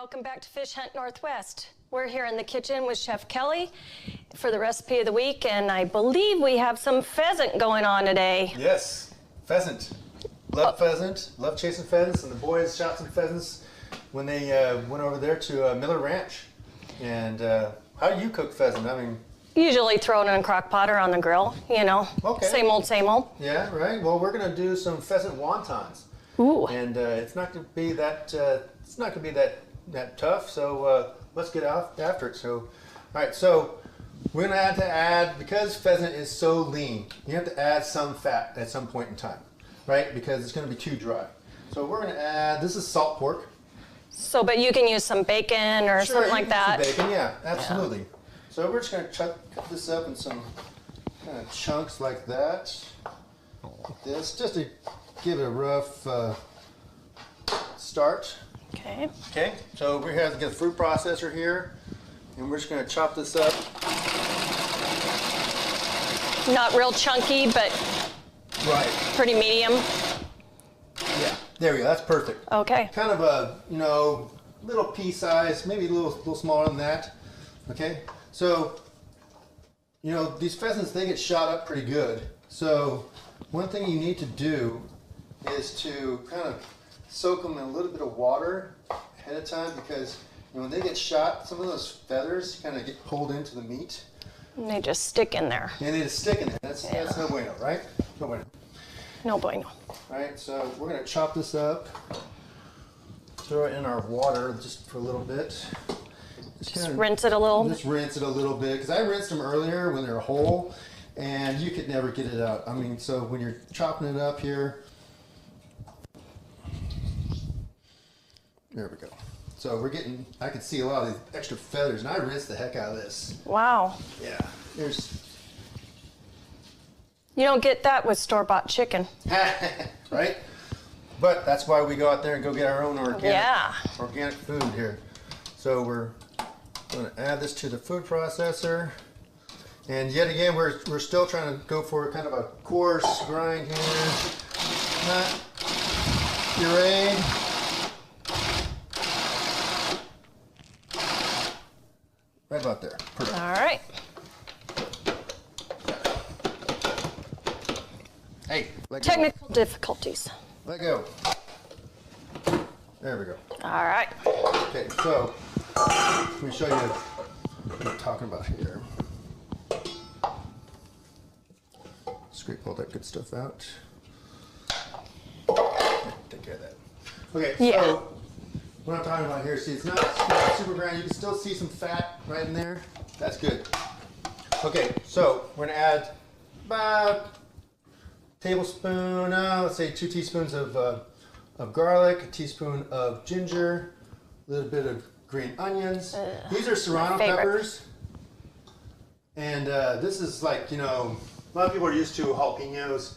welcome back to Fish Hunt Northwest. We're here in the kitchen with Chef Kelly for the recipe of the week, and I believe we have some pheasant going on today. Yes, pheasant. Love pheasant, love chasing pheasants, and the boys shot some pheasants when they went over there to Miller Ranch. And how do you cook pheasant? I mean, Usually thrown in a crock pot or on the grill, you know. Okay. Same old, same old. Yeah, right. Well, we're gonna do some pheasant wontons. Ooh. And it's not gonna be that that tough. So let's get after it. So, all right. So we're gonna have to add, because pheasant is so lean, you have to add some fat at some point in time, right? Because it's gonna be too dry. So we're gonna add. This is salt pork. So, but you can use some bacon or Sure, something like that. Some bacon, yeah, absolutely. Yeah. So we're just gonna cut this up in some kind of chunks like that. Like this, just to give it a rough start. Okay. Okay, so we have to get the food processor here, and we're just gonna chop this up. Not real chunky, but right. Pretty medium. Yeah, there we go, that's perfect. Okay. Kind of a, you know, little pea size, maybe a little smaller than that. Okay, so, you know, these pheasants, they get shot up pretty good. So one thing you need to do is to kind of soak them in a little bit of water ahead of time, because you know, when they get shot, some of those feathers kind of get pulled into the meat. And they just stick in there. And they just stick in there. That's no bueno, right? No bueno. No bueno. All right, so we're going to chop this up, throw it in our water just for a little bit. Just rinse it a little. Just rinse it a little bit, because I rinsed them earlier when they were whole, and you could never get it out. I mean, so when you're chopping it up here, there we go. So we're getting, I can see a lot of these extra feathers, and I rinsed the heck out of this. Wow. Yeah, there's... You don't get that with store-bought chicken. Right? But that's why we go out there and go get our own organic food here. So we're going to add this to the food processor. And yet again, we're still trying to go for kind of a coarse grind here. Not pureed. Right about there. Perfect. All right. Hey, let go. Technical difficulties. Let go. There we go. All right. Okay, so let me show you what I'm talking about here. Scrape all that good stuff out. Take care of that. Okay, so what I'm talking about here, see, it's not super brown. You can still see some fat right in there. That's good. Okay, so we're gonna add about a tablespoon, let's say 2 teaspoons of garlic, a teaspoon of ginger, a little bit of green onions. These are serrano peppers. And this is like, you know, a lot of people are used to jalapenos.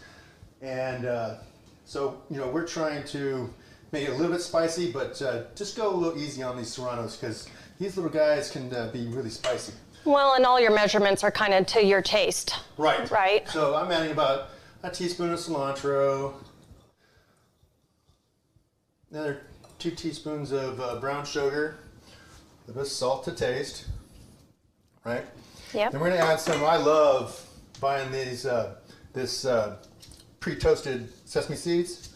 And so, you know, we're trying to make it a little bit spicy, but just go a little easy on these serranos, because these little guys can be really spicy. Well, and all your measurements are kind of to your taste. Right. Right. So I'm adding about a teaspoon of cilantro, another 2 teaspoons of brown sugar, a bit of salt to taste, right? Yep. And we're gonna add some, I love buying these, this pre-toasted sesame seeds.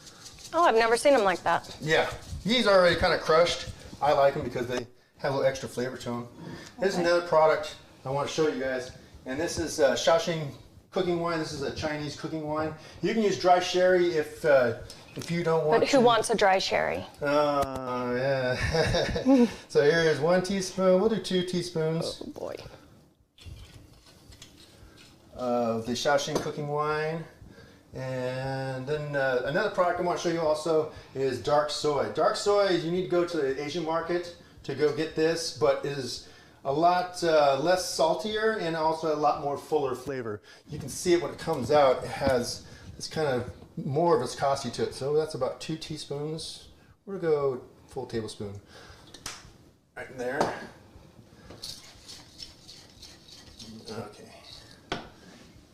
Oh, I've never seen them like that. Yeah, these are already kind of crushed. I like them because they have a little extra flavor to them. Here's another product I want to show you guys, and this is Cangshan cooking wine. This is a Chinese cooking wine. You can use dry sherry if you don't want. But who wants a dry sherry? Oh yeah. So here is 1 teaspoon. We'll do 2 teaspoons. Oh boy. Of the Cangshan cooking wine. And then another product I want to show you also is dark soy. Dark soy, you need to go to the Asian market to go get this, but it is a lot less saltier and also a lot more fuller flavor. You can see it when it comes out. It has this kind of more viscosity to it. So that's about 2 teaspoons. We're gonna go full tablespoon right in there. Okay.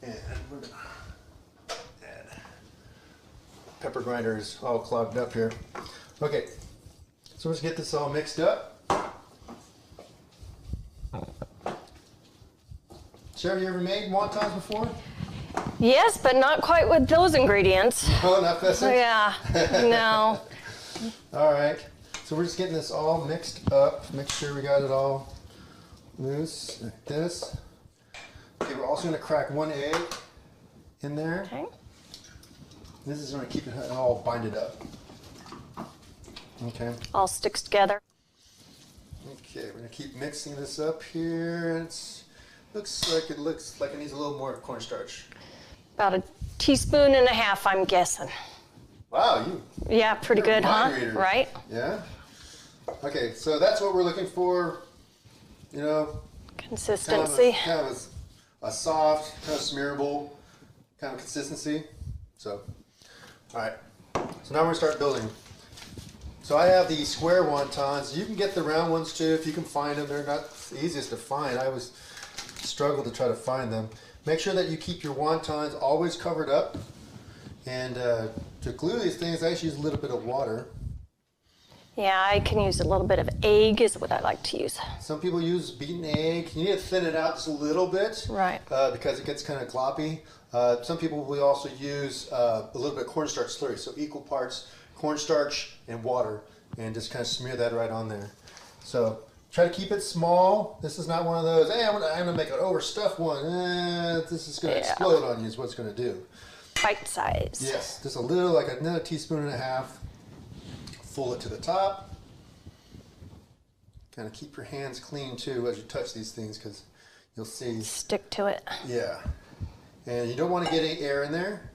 And we're gonna pepper grinder is all clogged up here. Okay, so let's get this all mixed up. Sheri, you ever made wontons before? Yes, but not quite with those ingredients. Oh, not pheasant? Yeah, no. All right. So we're just getting this all mixed up. Make sure we got it all loose like this. Okay, we're also going to crack 1 egg in there. Okay. This is going to keep it all binded up. Okay. All sticks together. Okay, we're going to keep mixing this up here. Looks like it needs a little more cornstarch. About 1.5 teaspoons, I'm guessing. Wow, Yeah, pretty you're a good, huh? mind reader. Right? Yeah. Okay, so that's what we're looking for. You know, Consistency. Kind of a soft, kind of smearable kind of consistency. So, all right. So now we're gonna start building. So I have these square wontons. You can get the round ones too if you can find them. They're not the easiest to find. I always struggle to try to find them. Make sure that you keep your wontons always covered up. And to glue these things, I just use a little bit of water. Yeah, I can use a little bit of egg is what I like to use. Some people use beaten egg. You need to thin it out just a little bit. Right. Because it gets kind of gloppy. Some people will also use a little bit of cornstarch slurry. So equal parts cornstarch and water. And just kind of smear that right on there. So try to keep it small. This is not one of those, hey, I'm gonna make an overstuffed one. This is gonna explode on you is what it's gonna do. Bite size. Yes, just a little, like another 1.5 teaspoons. Full it to the top. Kind of keep your hands clean too as you touch these things because you'll see. Stick to it. Yeah. And you don't want to get any air in there.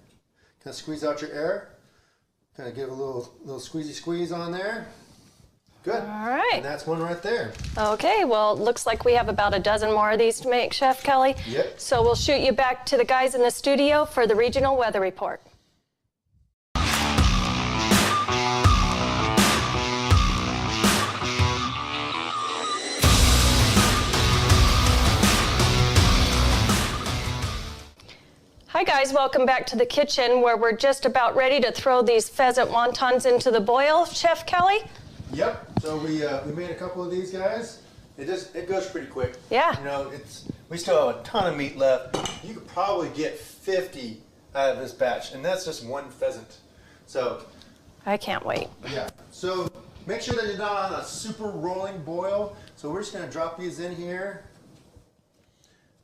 Kind of squeeze out your air. Kind of give a little squeezy squeeze on there. Good. All right. And that's one right there. Okay, well, it looks like we have about a dozen more of these to make, Chef Kelly. Yep. So we'll shoot you back to the guys in the studio for the regional weather report. Hi guys, welcome back to the kitchen where we're just about ready to throw these pheasant wontons into the boil. Chef Kelly? Yep. So we made a couple of these guys. It goes pretty quick. Yeah. You know, we still have a ton of meat left. You could probably get 50 out of this batch, and that's just one pheasant. So I can't wait. yeah. So make sure that you're not on a super rolling boil. So we're just gonna drop these in here.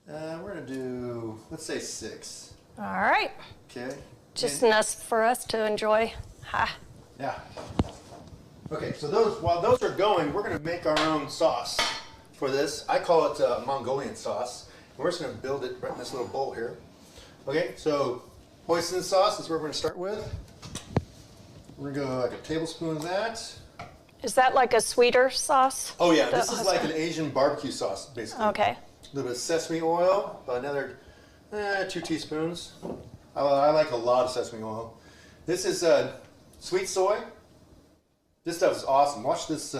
We're gonna do, let's say 6. All right. Okay. Just enough for us to enjoy. Ha. Yeah. Okay, so while those are going, we're going to make our own sauce for this. I call it Mongolian sauce. And we're just going to build it right in this little bowl here. Okay, so hoisin sauce is where we're going to start with. We're going to go like a tablespoon of that. Is that like a sweeter sauce? Oh yeah, this is like an Asian barbecue sauce, basically. Okay. A little bit of sesame oil, about another 2 teaspoons. I like a lot of sesame oil. This is sweet soy. This stuff is awesome. Watch this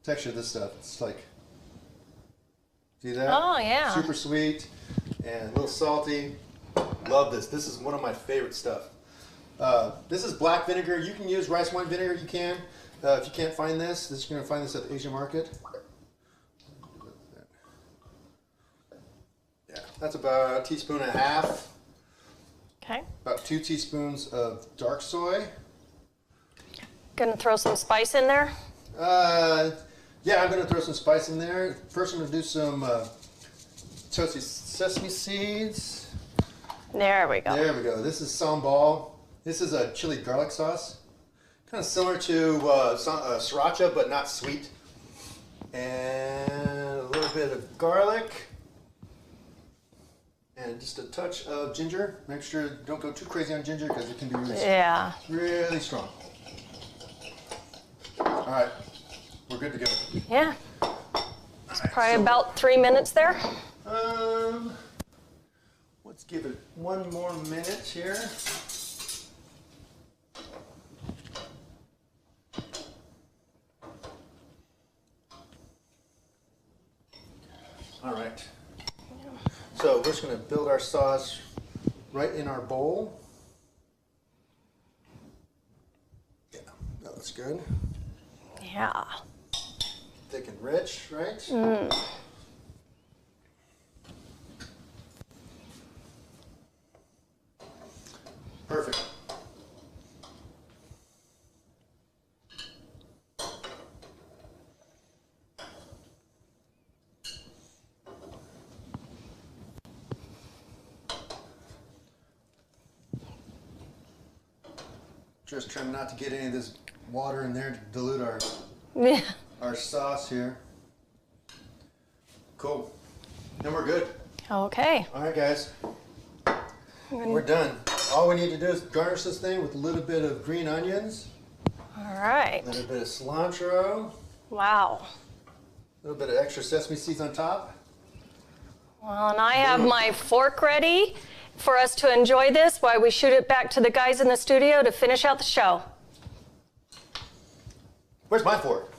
texture of this stuff. It's like, see that? Oh, yeah. Super sweet and a little salty. Love this. This is one of my favorite stuff. This is black vinegar. You can use rice wine vinegar. You can. If you can't find this, you're going to find this at the Asian market. Yeah, that's about 1.5 teaspoons. Okay. About 2 teaspoons of dark soy. Gonna throw some spice in there? Yeah, I'm going to throw some spice in there. First, I'm going to do some toasted sesame seeds. There we go. There we go. This is sambal. This is a chili garlic sauce. Kind of similar to sriracha, but not sweet. And a little bit of garlic. And just a touch of ginger. Make sure don't go too crazy on ginger because it can be really strong. All right, we're good to go. Yeah. It's probably about 3 minutes there. Let's give it 1 more minute here. All right. So we're just going to build our sauce right in our bowl. Yeah, that looks good. Yeah. Thick and rich, right? Perfect. Just trying not to get any of this water in there to dilute our sauce here. Cool. And we're good. Okay. All right, guys. We're done. All we need to do is garnish this thing with a little bit of green onions. All right. A little bit of cilantro. Wow. A little bit of extra sesame seeds on top. Well, and I have my fork ready for us to enjoy this while we shoot it back to the guys in the studio to finish out the show. Where's my fork?